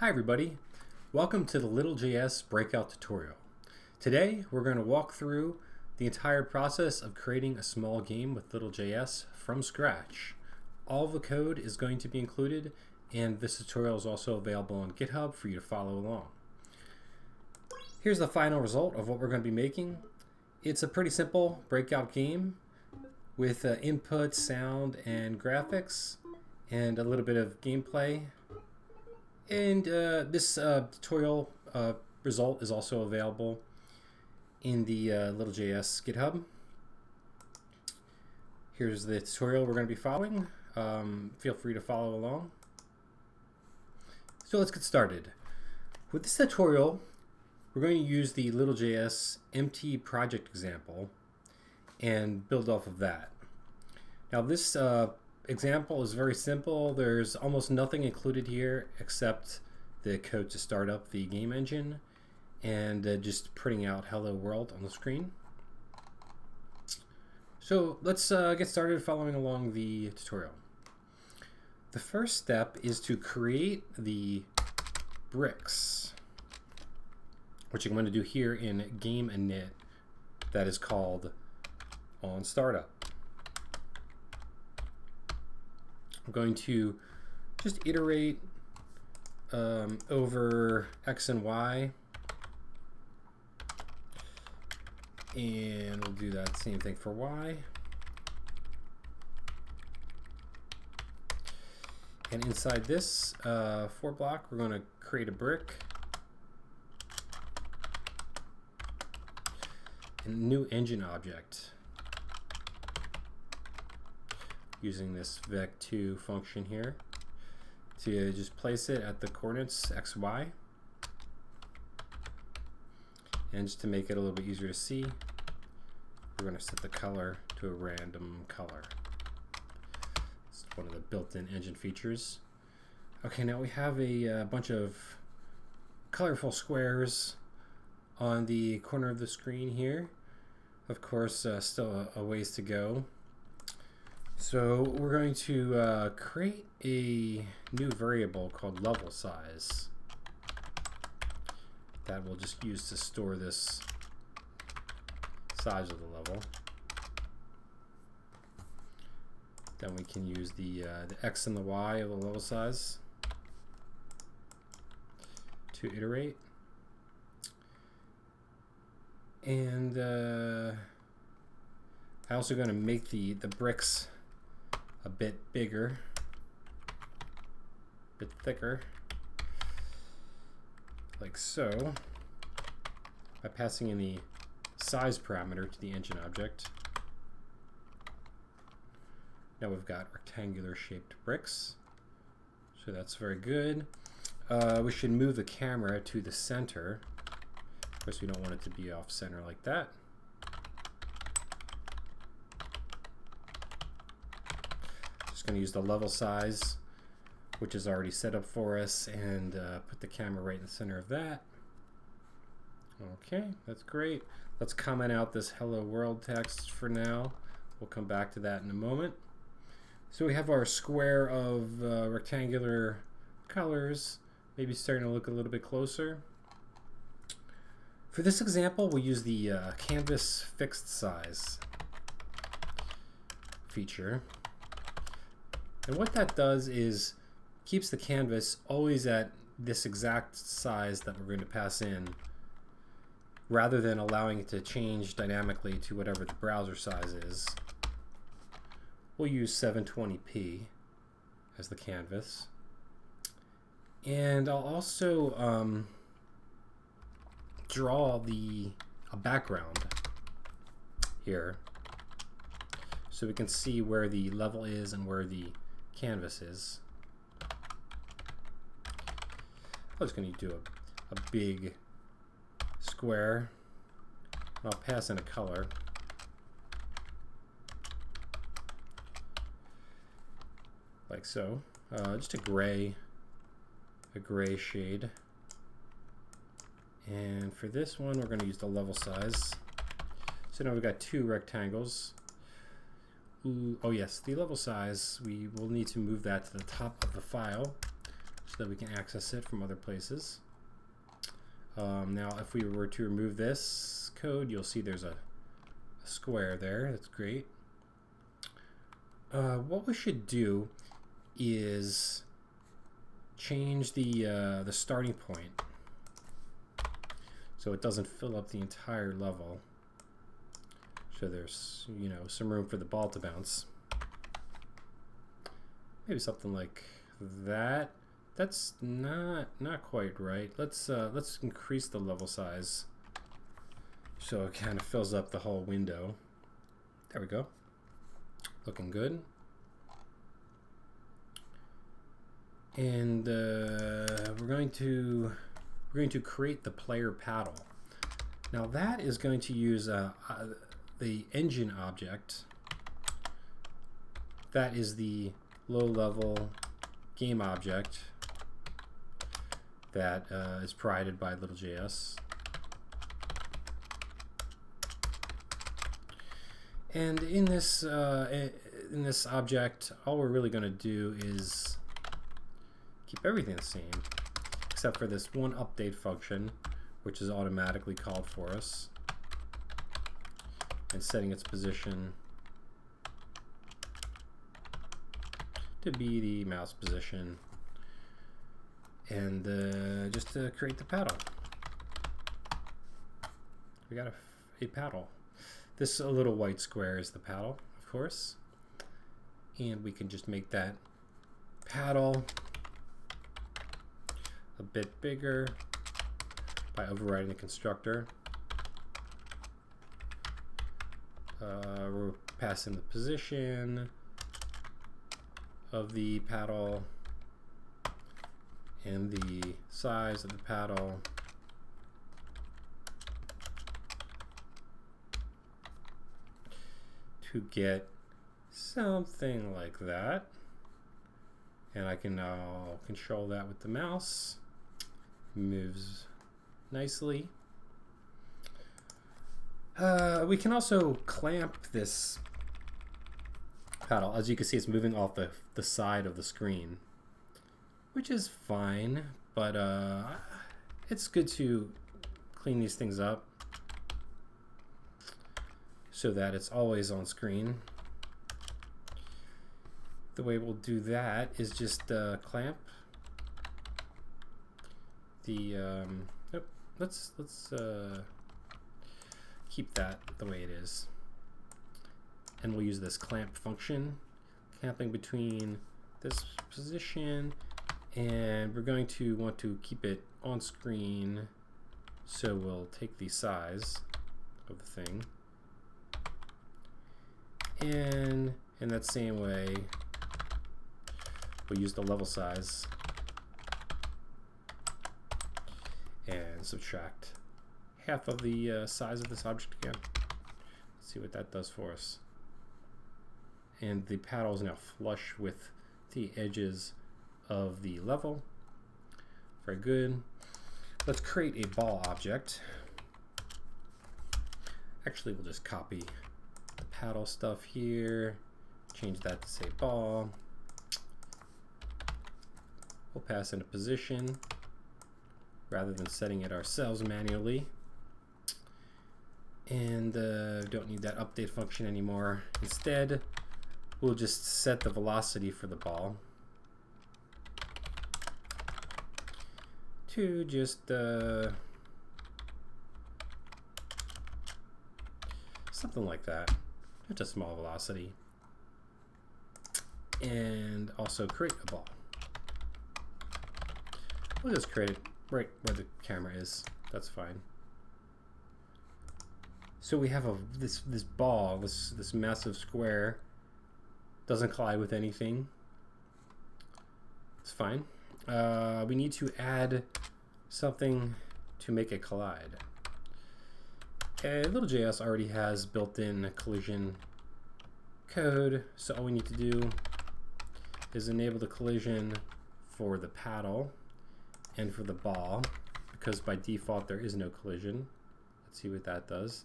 Hi everybody, welcome to the LittleJS Breakout tutorial. Today we're going to walk through the entire process of creating a small game with LittleJS from scratch. All of the code is going to be included, and this tutorial is also available on GitHub for you to follow along. Here's the final result of what we're going to be making. It's a pretty simple Breakout game with input, sound, and graphics, and a little bit of gameplay. And this tutorial result is also available in the LittleJS GitHub. Here's the tutorial we're going to be following. Feel free to follow along. So let's get started. With this tutorial, we're going to use the LittleJS empty project example and build off of that. Now this example is very simple. There's almost nothing included here except the code to start up the game engine and just printing out hello world on the screen. So let's get started following along the tutorial. The first step is to create the bricks, which I'm going to do here in game init that is called on startup. I'm going to just iterate over X and Y, and we'll do that same thing for Y. And inside this for block, we're going to create a brick and a new engine object using this vec2 function here to just place it at the coordinates x, y. And just to make it a little bit easier to see, we're going to set the color to a random color. It's one of the built-in engine features. Okay, now we have a bunch of colorful squares on the corner of the screen here. Of course, still a ways to go. So we're going to create a new variable called level size that we'll just use to store this size of the level. Then we can use the X and the Y of the level size to iterate. And I'm also going to make the bricks a bit bigger, a bit thicker, like so, by passing in the size parameter to the engine object. Now we've got rectangular shaped bricks, so that's very good. We should move the camera to the center. Of course, we don't want it to be off center like that. Going to use the level size, which is already set up for us, and put the camera right in the center of that. Okay, that's great. Let's comment out this hello world text for now. We'll come back to that in a moment. So we have our square of rectangular colors, maybe starting to look a little bit closer. For this example, we'll use the canvas fixed size feature. And what that does is keeps the canvas always at this exact size that we're going to pass in, rather than allowing it to change dynamically to whatever the browser size is. We'll use 720p as the canvas. And I'll also draw a background here so we can see where the level is and where the canvas is. I'm just going to do a big square. I'll pass in a color. Like so. Just a gray shade. And for this one, we're going to use the level size. So now we've got two rectangles. Oh yes, the level size, we will need to move that to the top of the file. so that we can access it from other places. Now if we were to remove this code, you'll see there's a square there. That's great. What we should do is change the starting point so it doesn't fill up the entire level. So there's, you know, some room for the ball to bounce. Maybe something like that. That's not quite right. Let's increase the level size so it kind of fills up the whole window. There we go. Looking good. And we're going to create the player paddle. Now that is going to use the engine object. That is the low-level game object that is provided by LittleJS. And in this object, all we're really going to do is keep everything the same, except for this one update function, which is automatically called for us, and setting its position to be the mouse position, and just to create the paddle. We got a paddle. This little white square is the paddle, of course, and we can just make that paddle a bit bigger by overriding the constructor. We're passing the position of the paddle and the size of the paddle. To get something like that, and I can now control that with the mouse. Moves nicely. We can also clamp this paddle. As you can see, it's moving off the side of the screen, which is fine, but it's good to clean these things up so that it's always on screen. The way we'll do that is just clamp the let's keep that the way it is, and we'll use this clamp function, clamping between this position, and we're going to want to keep it on screen, so we'll take the size of the thing, and in that same way we'll use the level size and subtract half of the size of this object again. Let's see what that does for us. And the paddle is now flush with the edges of the level. Very good. Let's create a ball object. Actually, we'll just copy the paddle stuff here, change that to say ball. We'll pass in a position rather than setting it ourselves manually. And don't need that update function anymore. Instead, we'll just set the velocity for the ball to just something like that, just a small velocity, and also create a ball. We'll just create it right where the camera is. That's fine. So we have this ball, this massive square, doesn't collide with anything. It's fine. We need to add something to make it collide. Okay, LittleJS already has built-in collision code, so all we need to do is enable the collision for the paddle and for the ball, because by default there is no collision. Let's see what that does.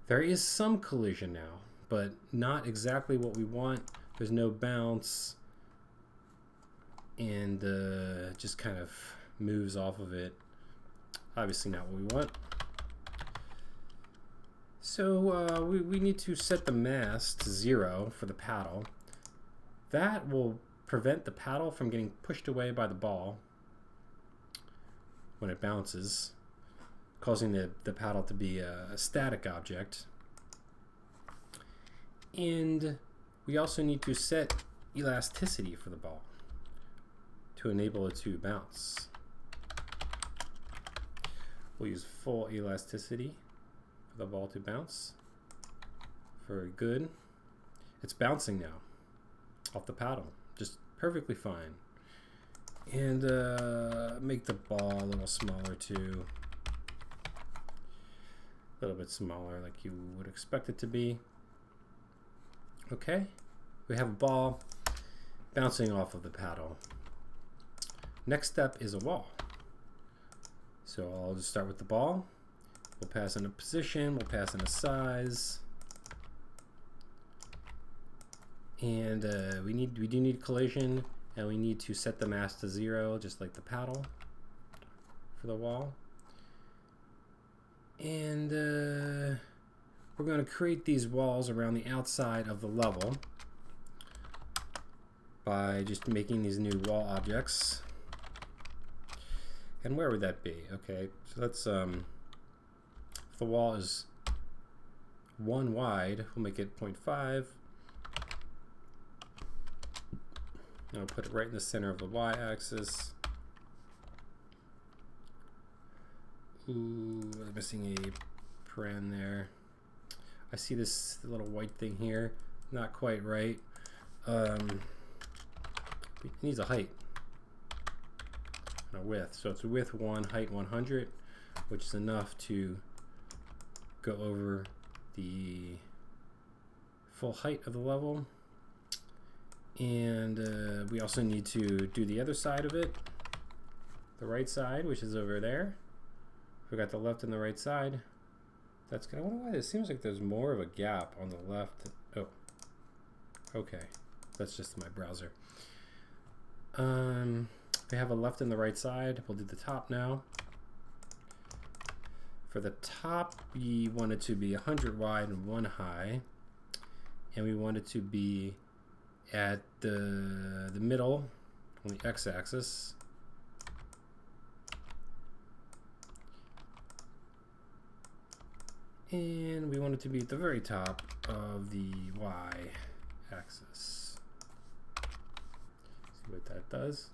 There is some collision now, but not exactly what we want. There's no bounce. and just kind of moves off of it. Obviously not what we want. So we need to set the mass to 0 for the paddle. That will prevent the paddle from getting pushed away by the ball when it bounces, causing the paddle to be a static object. And we also need to set elasticity for the ball to enable it to bounce. We'll use full elasticity for the ball to bounce. Very good. It's bouncing now off the paddle, just perfectly fine. And make the ball a little smaller too. A little bit smaller like you would expect it to be. Okay, we have a ball bouncing off of the paddle. Next step is a wall. So I'll just start with the ball. We'll pass in a position, we'll pass in a size. And we do need collision, and we need to set the mass to 0, just like the paddle for the wall. And we're going to create these walls around the outside of the level by just making these new wall objects. And where would that be? Okay, so let's if the wall is 1 wide, we'll make it 0.5. I'll put it right in the center of the y-axis. Ooh, I'm missing a paren there. I see this little white thing here, not quite right. It needs a height and a width. So it's width 1, height 100, which is enough to go over the full height of the level. And we also need to do the other side of it, the right side, which is over there. We got the left and the right side. That's good. I wonder why it seems like there's more of a gap on the left. Oh, okay. That's just my browser. We have a left and the right side. We'll do the top now. For the top, we want it to be 100 wide and 1 high. And we want it to be at the middle on the x-axis. And we want it to be at the very top of the y-axis. See what that does.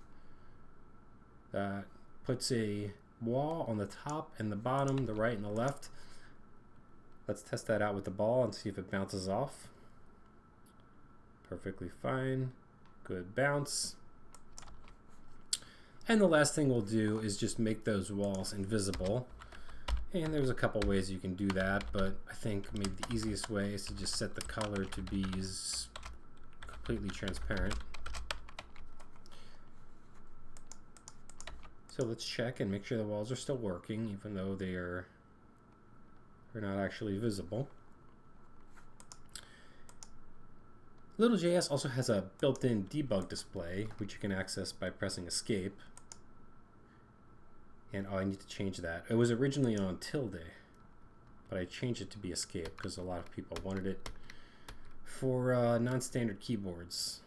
That puts a wall on the top and the bottom, the right and the left. Let's test that out with the ball and see if it bounces off. Perfectly fine. Good bounce. And the last thing we'll do is just make those walls invisible. And there's a couple ways you can do that, but I think maybe the easiest way is to just set the color to be completely transparent. So let's check and make sure the walls are still working, even though they're not actually visible. LittleJS also has a built-in debug display, which you can access by pressing escape. And I need to change that. It was originally on tilde, but I changed it to be escape because a lot of people wanted it for non-standard keyboards.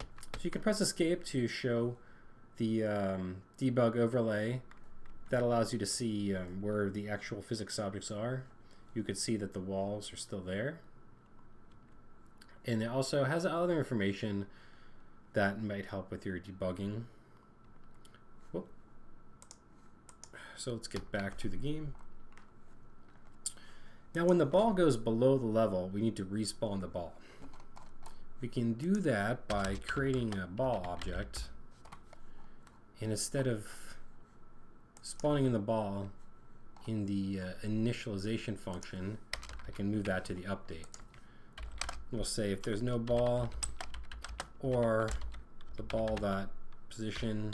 So you can press escape to show the debug overlay. That allows you to see where the actual physics objects are. You can see that the walls are still there. And it also has other information that might help with your debugging. Whoop. So let's get back to the game. Now when the ball goes below the level, we need to respawn the ball. We can do that by creating a ball object. And instead of spawning in the ball in the initialization function, I can move that to the update. We'll say if there's no ball, or the ball dot position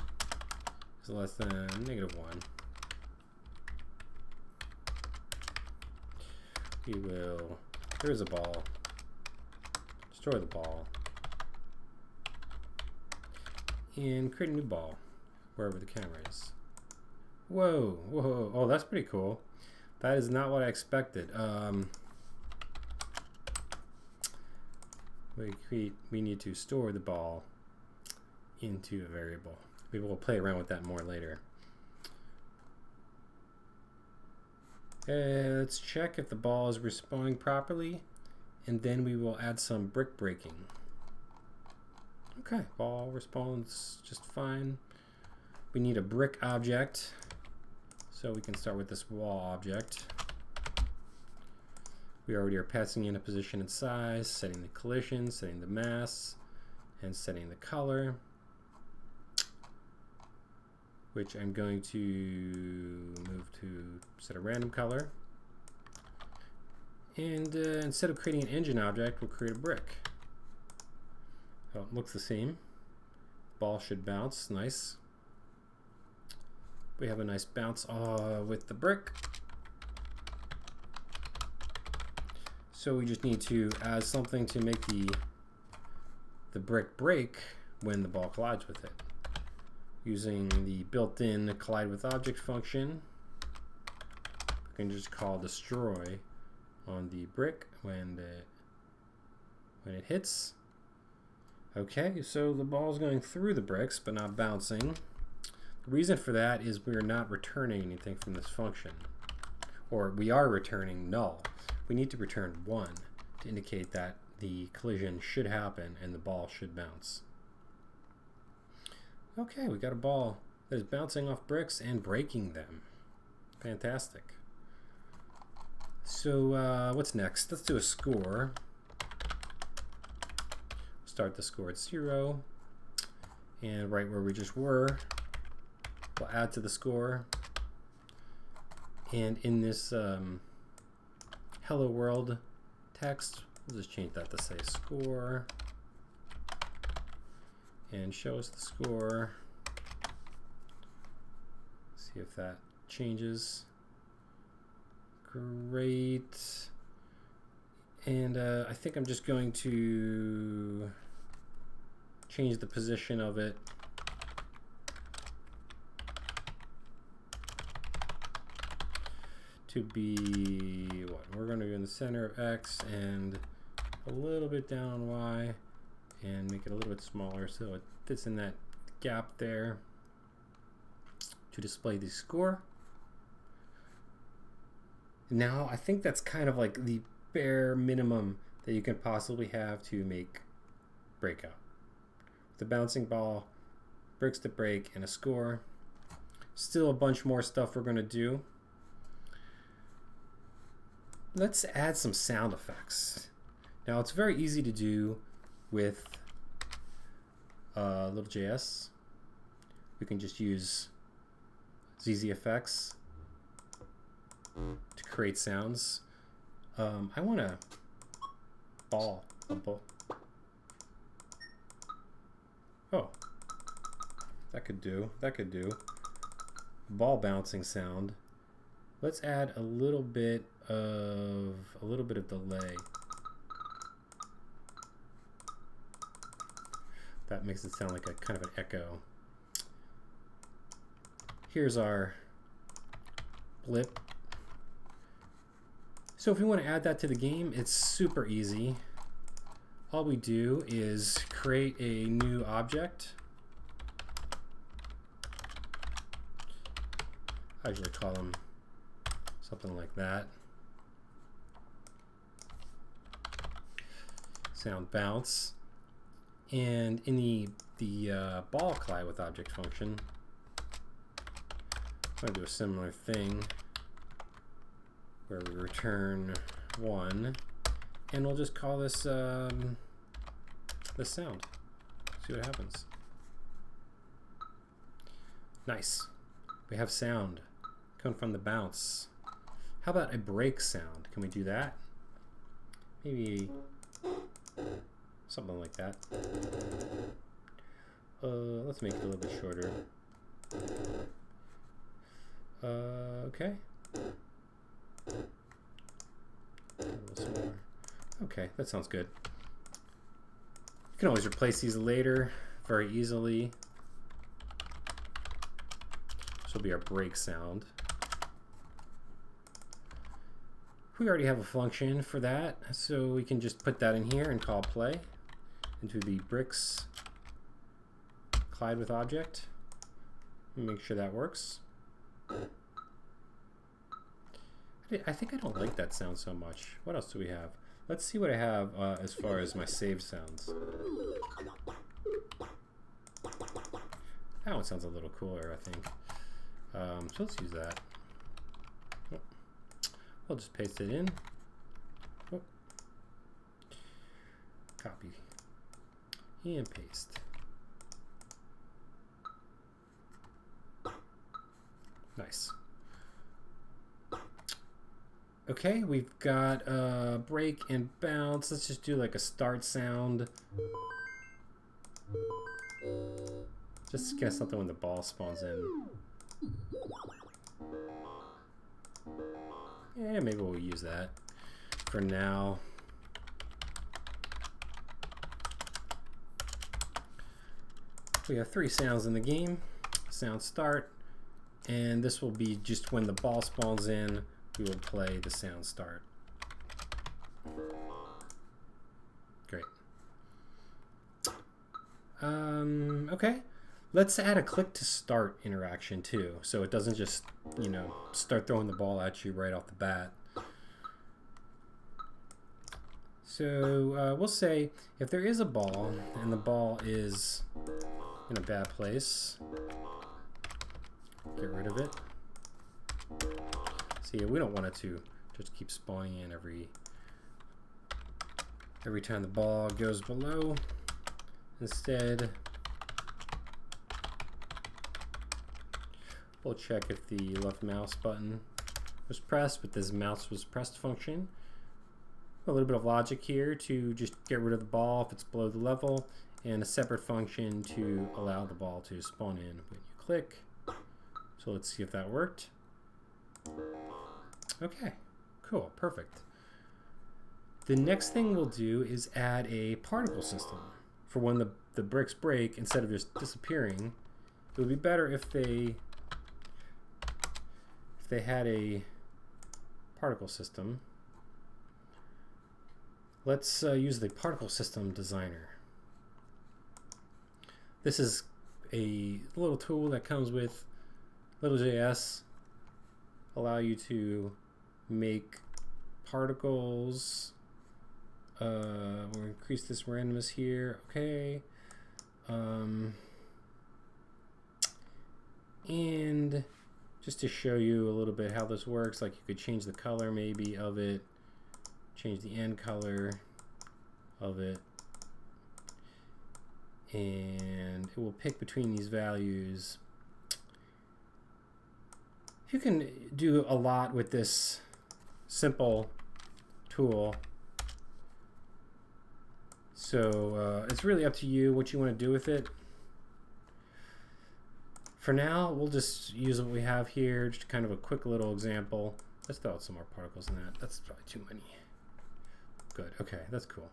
is less than -1, we will, here's a ball, destroy the ball, and create a new ball wherever the camera is. Whoa, whoa, oh, that's pretty cool. That is not what I expected. We need to store the ball into a variable. We will play around with that more later. Let's check if the ball is responding properly, and then we will add some brick breaking. Okay, ball responds just fine. We need a brick object, so we can start with this wall object. We already are passing in a position and size, setting the collision, setting the mass, and setting the color, which I'm going to move to set a random color. And instead of creating an engine object, we'll create a brick. Oh, it looks the same. Ball should bounce, nice. We have a nice bounce with the brick. So we just need to add something to make the brick break when the ball collides with it. Using the built-in collide with object function, we can just call destroy on the brick when it hits. Okay, so the ball is going through the bricks but not bouncing. The reason for that is we're not returning anything from this function, or we are returning null. We need to return 1 to indicate that the collision should happen and the ball should bounce. Okay, we got a ball that is bouncing off bricks and breaking them. Fantastic. So what's next? Let's do a score. Start the score at 0, and right where we just were, we'll add to the score. And in this hello world text, we'll just change that to say score, and show us the score. See if that changes. Great. And I think I'm just going to change the position of it to be what? We're going to be in the center of X and a little bit down on Y, and make it a little bit smaller so it fits in that gap there to display the score. Now I think that's kind of like the bare minimum that you can possibly have to make Breakout. The bouncing ball, bricks to break, and a score. Still a bunch more stuff we're going to do. Let's add some sound effects. Now it's very easy to do with LittleJS. We can just use ZZ effects to create sounds. I want a ball. Oh, that could do. Ball bouncing sound. Let's add a little bit of delay. That makes it sound like a kind of an echo. Here's our blip. So if we want to add that to the game, it's super easy. All we do is create a new object. I usually call them something like that. Sound bounce. And in the ball collide with object function, I'm going to do a similar thing where we return 1, and we'll just call this the sound. See what happens. Nice. We have sound coming from the bounce. How about a break sound? Can we do that? Maybe something like that. Let's make it a little bit shorter. Okay. A little smaller. Okay, that sounds good. You can always replace these later very easily This will be our break sound. We already have a function for that, so we can just put that in here and call play into the bricks collide with object. Make sure that works. I think I don't like that sound so much. What else do we have? Let's see what I have as far as my saved sounds. That one sounds a little cooler, I think. So let's use that. I'll just paste it in. Copy and paste. Nice. Okay, we've got break and bounce. Let's just do like a start sound. Just get something when the ball spawns in. Yeah, maybe we'll use that for now. We have 3 sounds in the game. Sound start, and this will be just when the ball spawns in, we will play the sound start. Great. Okay. Let's add a click to start interaction too, so it doesn't just, you know, start throwing the ball at you right off the bat. So we'll say if there is a ball and the ball is in a bad place, get rid of it. See, we don't want it to just keep spawning in every time the ball goes below. Instead, we'll check if the left mouse button was pressed with this mouse was pressed function. A little bit of logic here to just get rid of the ball if it's below the level, and a separate function to allow the ball to spawn in when you click. So let's see if that worked. Okay, cool, perfect. The next thing we'll do is add a particle system for when the bricks break. Instead of just disappearing, it would be better if they had a particle system. Let's use the particle system designer. This is a little tool that comes with LittleJS. Allow you to make particles. We'll increase this randomness here. Okay. And just to show you a little bit how this works, like you could change the color maybe of it, change the end color of it, and it will pick between these values. You can do a lot with this simple tool. So it's really up to you what you want to do with it. For now, we'll just use what we have here, just kind of a quick little example. Let's throw out some more particles in that. That's probably too many. Good, okay, that's cool.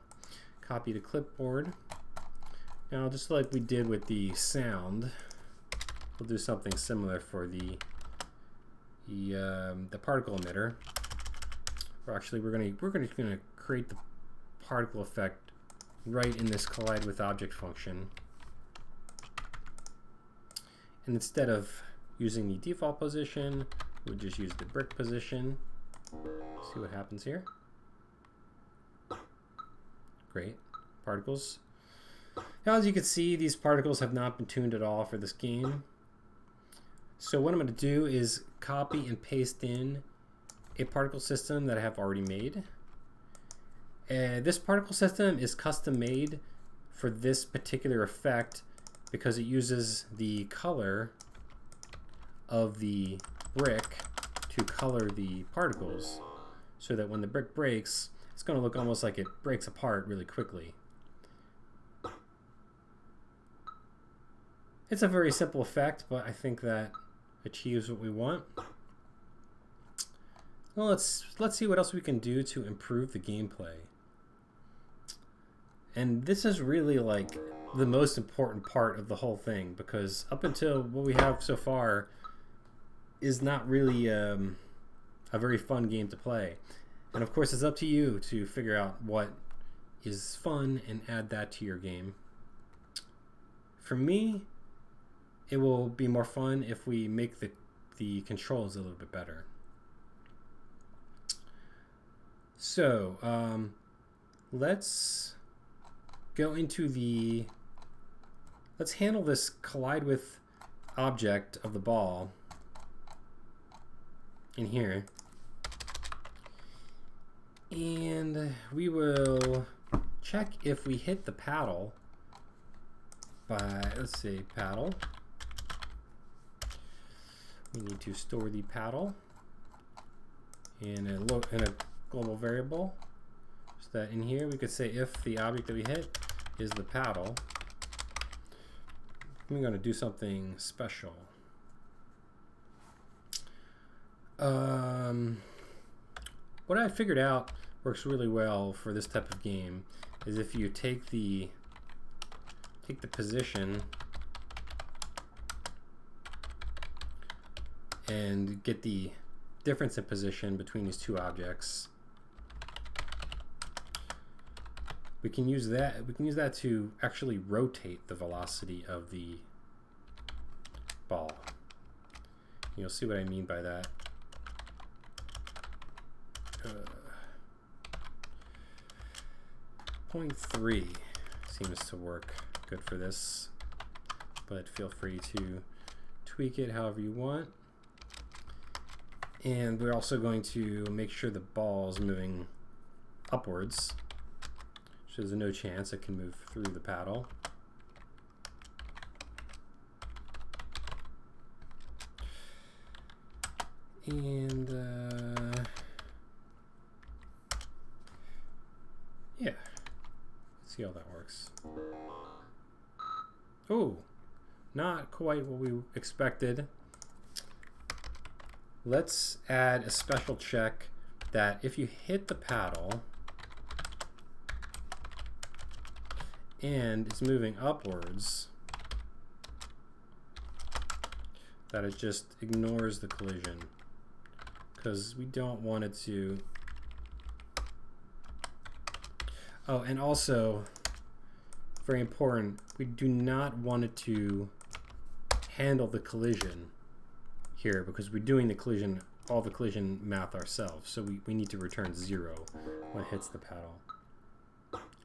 Copy to clipboard. Now, just like we did with the sound, we'll do something similar for the particle emitter. Or actually, we're gonna create the particle effect right in this collide with object function. And instead of using the default position, we'll just use the brick position. See what happens here. Great. Particles. Now, as you can see, these particles have not been tuned at all for this game. So what I'm going to do is copy and paste in a particle system that I have already made. This particle system is custom made for this particular effect because it uses the color of the brick to color the particles, so that when the brick breaks, it's going to look almost like it breaks apart really quickly. It's a very simple effect, but I think that achieves what we want. Well, let's see what else we can do to improve the gameplay. And this is really like the most important part of the whole thing, because up until what we have so far, is not really a very fun game to play. And of course, it's up to you to figure out what is fun and add that to your game. For me, it will be more fun if we make the controls a little bit better. So let's go into let's handle this collide with object of the ball in here. And we will check if we hit the paddle by, let's say, paddle. We need to store the paddle in a global variable, so that in here we could say if the object that we hit is the paddle. I'm going to do something special. What I figured out works really well for this type of game is if you take the position and get the difference in position between these two objects. We can use that to actually rotate the velocity of the ball. You'll see what I mean by that. 0.3 seems to work good for this, but feel free to tweak it however you want. And we're also going to make sure the ball is moving upwards, so there's no chance it can move through the paddle. And yeah, let's see how that works. Oh, not quite what we expected. Let's add a special check that if you hit the paddle and it's moving upwards, that it just ignores the collision, because we don't want it to. Oh, and also, very important, we do not want it to handle the collision here, because we're doing the collision, all the collision math ourselves, so we need to return 0 when it hits the paddle.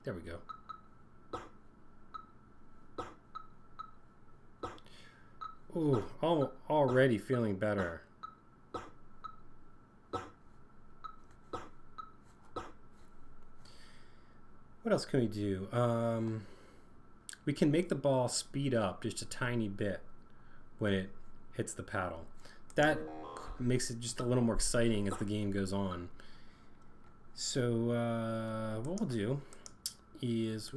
There we go. Ooh, already feeling better. What else can we do? We can make the ball speed up just a tiny bit when it hits the paddle. That makes it just a little more exciting as the game goes on. So what we'll do is,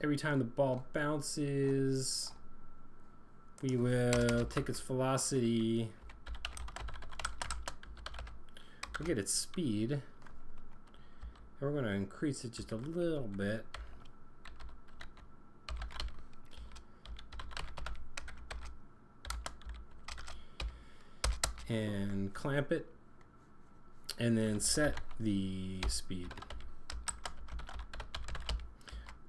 every time the ball bounces, we will take its velocity, we'll get its speed, and we're going to increase it just a little bit. And clamp it, and then set the speed.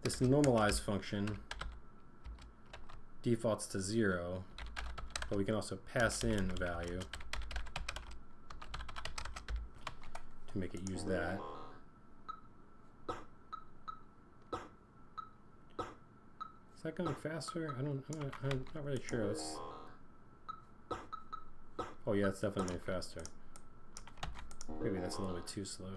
This normalize function defaults to 0, but we can also pass in a value to make it use that. Is that going faster? I'm not really sure. Oh yeah, it's definitely faster. Maybe that's a little bit too slow.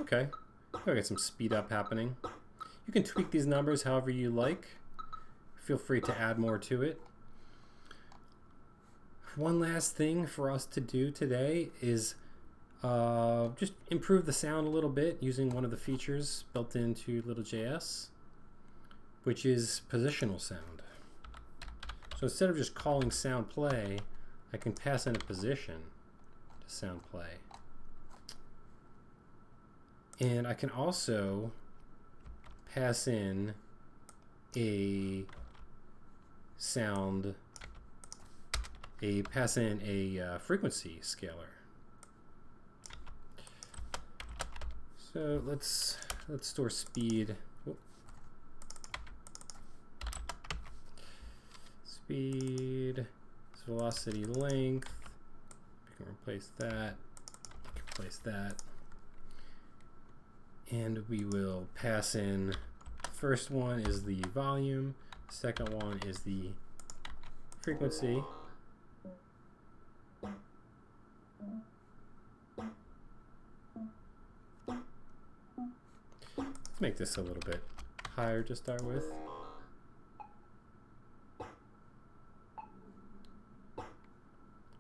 Okay, I got some speed up happening. You can tweak these numbers however you like. Feel free to add more to it. One last thing for us to do today is just improve the sound a little bit using one of the features built into LittleJS, which is positional sound. So instead of just calling sound play, I can pass in a position to sound play. And I can also pass in a sound, pass in a frequency scalar. So let's store speed. Whoop. Speed, velocity, length. We can replace that. We can replace that. And we will pass in, first one is the volume, second one is the frequency. Let's make this a little bit higher to start with.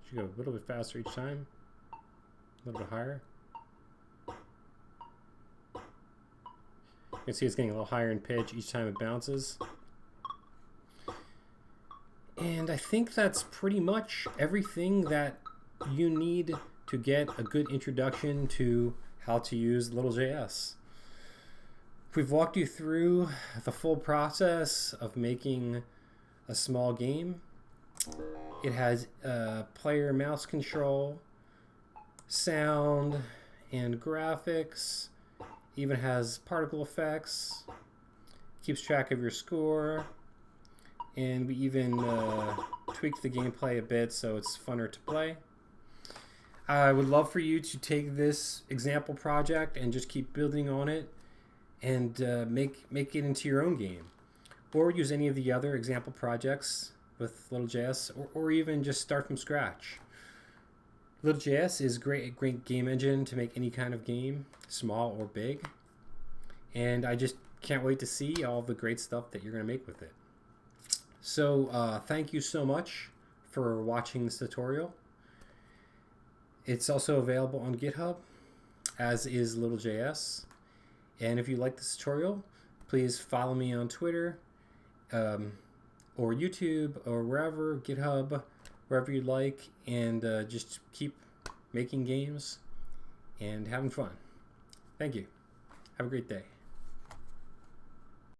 Should go a little bit faster each time, a little bit higher. You can see it's getting a little higher in pitch each time it bounces. And I think that's pretty much everything that you need to get a good introduction to how to use LittleJS. We've walked you through the full process of making a small game. It has player mouse control, sound, and graphics. Even has particle effects, keeps track of your score, and we even tweaked the gameplay a bit so it's funner to play. I would love for you to take this example project and just keep building on it and make it into your own game, or use any of the other example projects with LittleJS, or even just start from scratch. LittleJS is a great game engine to make any kind of game, small or big. And I just can't wait to see all the great stuff that you're going to make with it. So thank you so much for watching this tutorial. It's also available on GitHub, as is LittleJS. And if you like this tutorial, please follow me on Twitter, or YouTube, or wherever, GitHub, wherever you like, and just keep making games and having fun. Thank you. Have a great day.